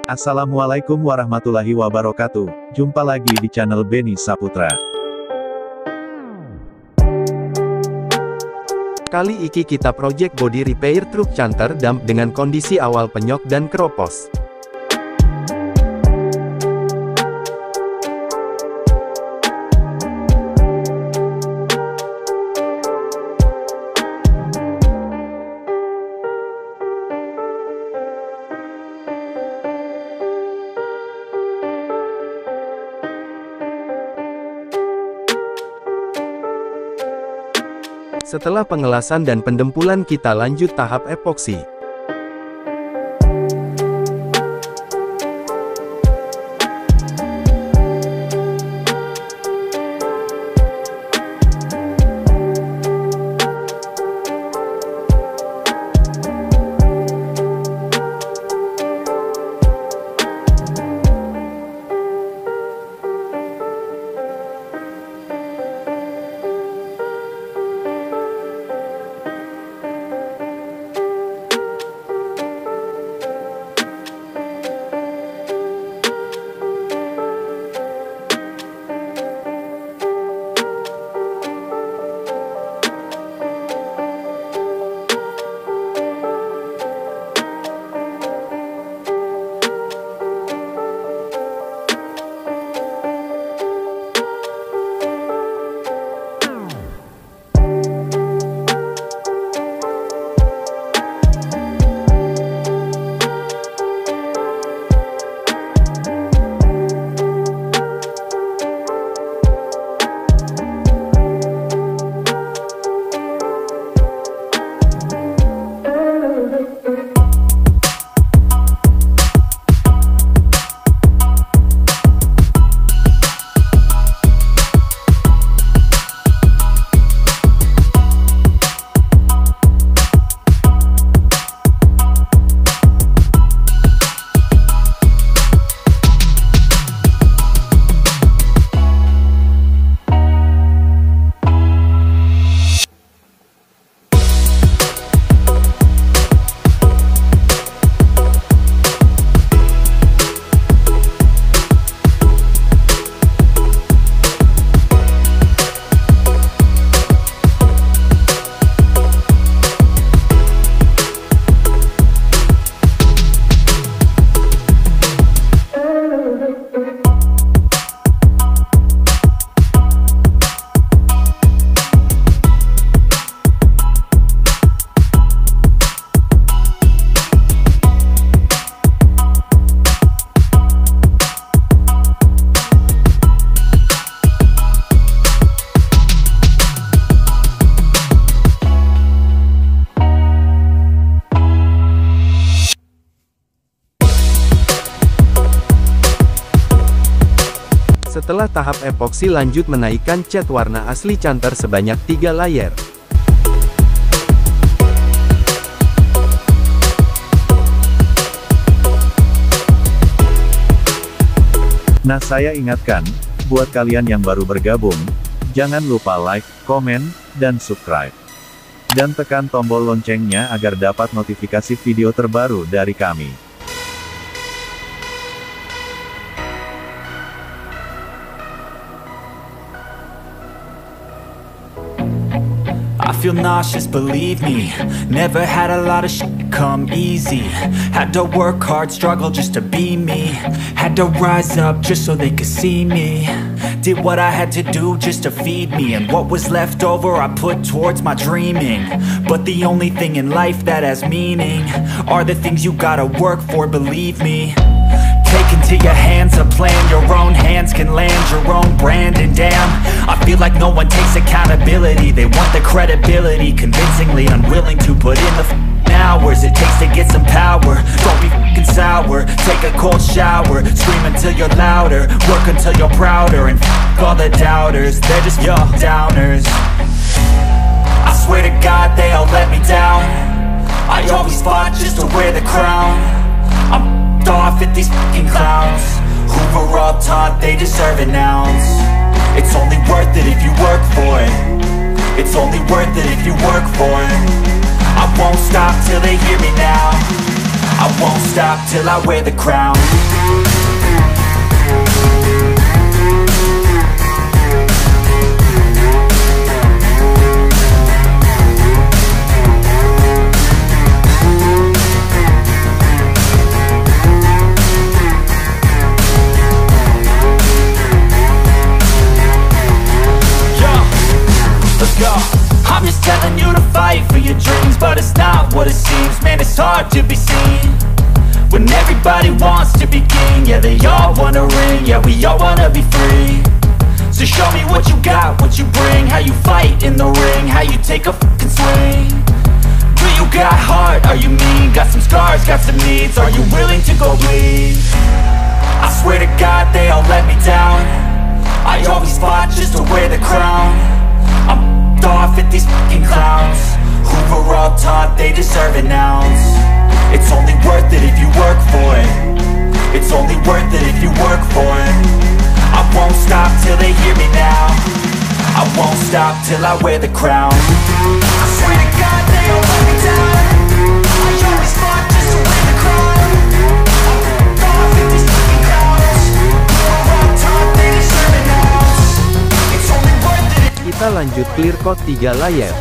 Assalamualaikum warahmatullahi wabarakatuh. Jumpa lagi di channel Beni Saputra. Kali ini kita project body repair truk canter dump dengan kondisi awal penyok dan keropos. Setelah pengelasan dan pendempulan kita lanjut tahap epoksi. Setelah tahap epoksi lanjut menaikkan cat warna asli canter sebanyak 3 layer. Nah, saya ingatkan, buat kalian yang baru bergabung, jangan lupa like, komen, dan subscribe. Dan tekan tombol loncengnya agar dapat notifikasi video terbaru dari kami. I feel nauseous, believe me. Never had a lot of shit come easy. Had to work hard, struggle just to be me. Had to rise up just so they could see me. Did what I had to do just to feed me, and what was left over I put towards my dreaming. But the only thing in life that has meaning are the things you gotta work for, believe me. Take into your hands a plan, your own hands can land your own brand. And damn, I feel like no one takes accountability. They want the credibility, convincingly unwilling to put in the hours it takes to get some power. Don't be Take a cold shower, scream until you're louder, work until you're prouder, and f*** all the doubters, they're just your downers. I swear to God they all let me down. I always fought just to wear the crown. I'm f***ed off at these f***ing clowns who were all taught they deserve an ounce. It's only worth it if you work for it. It's only worth it if you work for it. I won't stop till they hear me now. I won't stop till I wear the crown. I'm just telling you to fight for your dreams, but it's not what it seems. Man, it's hard to be seen when everybody wants to be king. Yeah, they all wanna ring, yeah, we all wanna be free. So show me what you got, what you bring, how you fight in the ring, how you take a fucking swing. Do you got heart, are you mean? Got some scars, got some needs, are you willing to go bleed? I swear to God they all let me down. I always fought just to wear the crown. I'm off at these fucking clowns who were all taught they deserve an ounce. It's only worth it if you work for it. It's only worth it if you work for it. I won't stop till they hear me now. I won't stop till I wear the crown. I swear to God they all let me down. I always fought just to wear the crown. I'm off at these fucking clowns who were all taught they deserve an ounce. It's only worth it. Kita lanjut clear code 3 layer.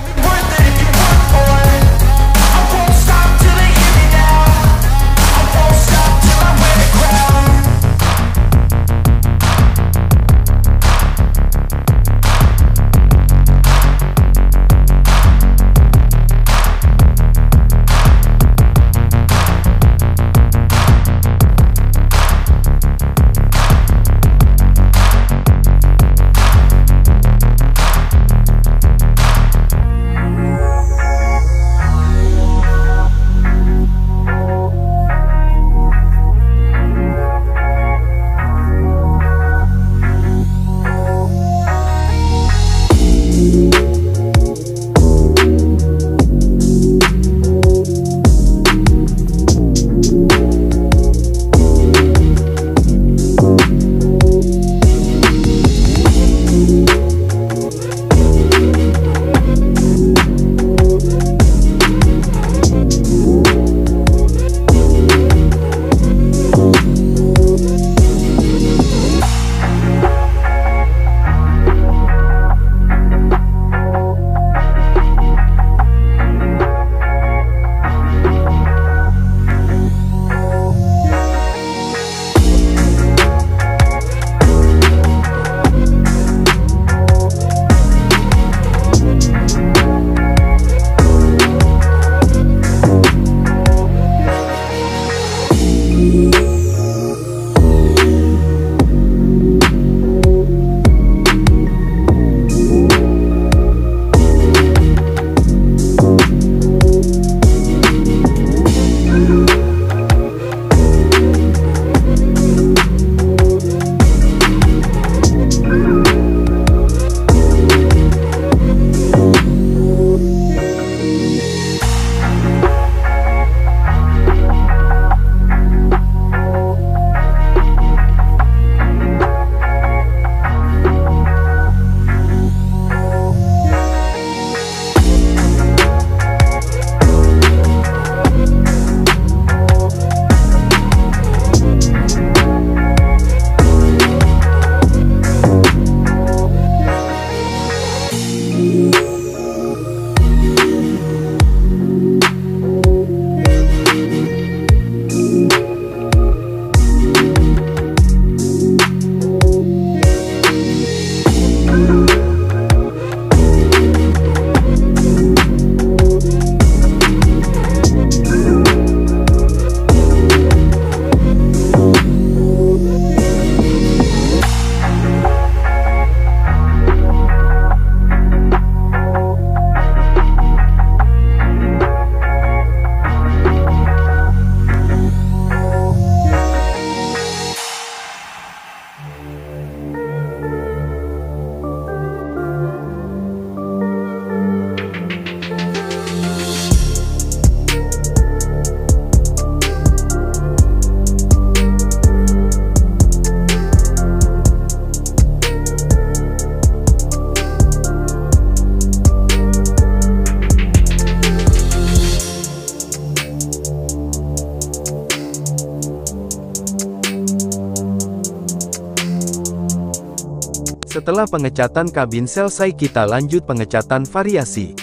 Setelah pengecatan kabin selesai, kita lanjut pengecatan variasi.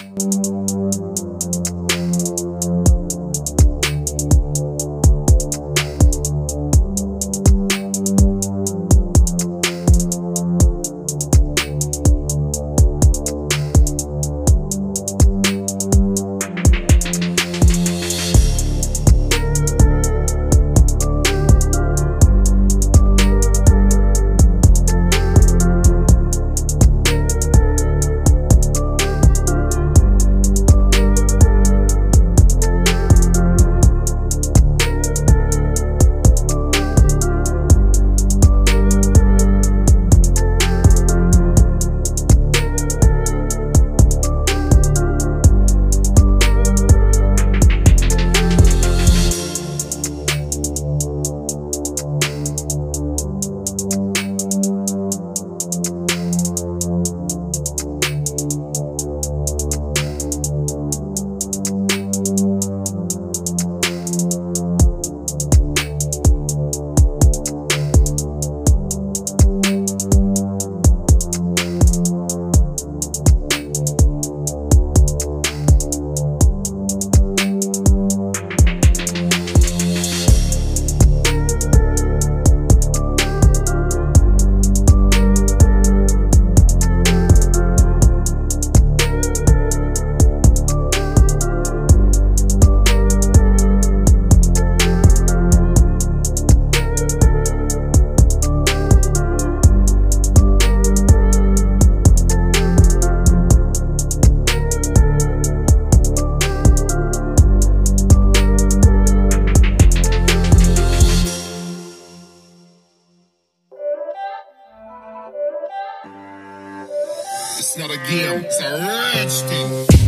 It's not a game, it's a rich thing.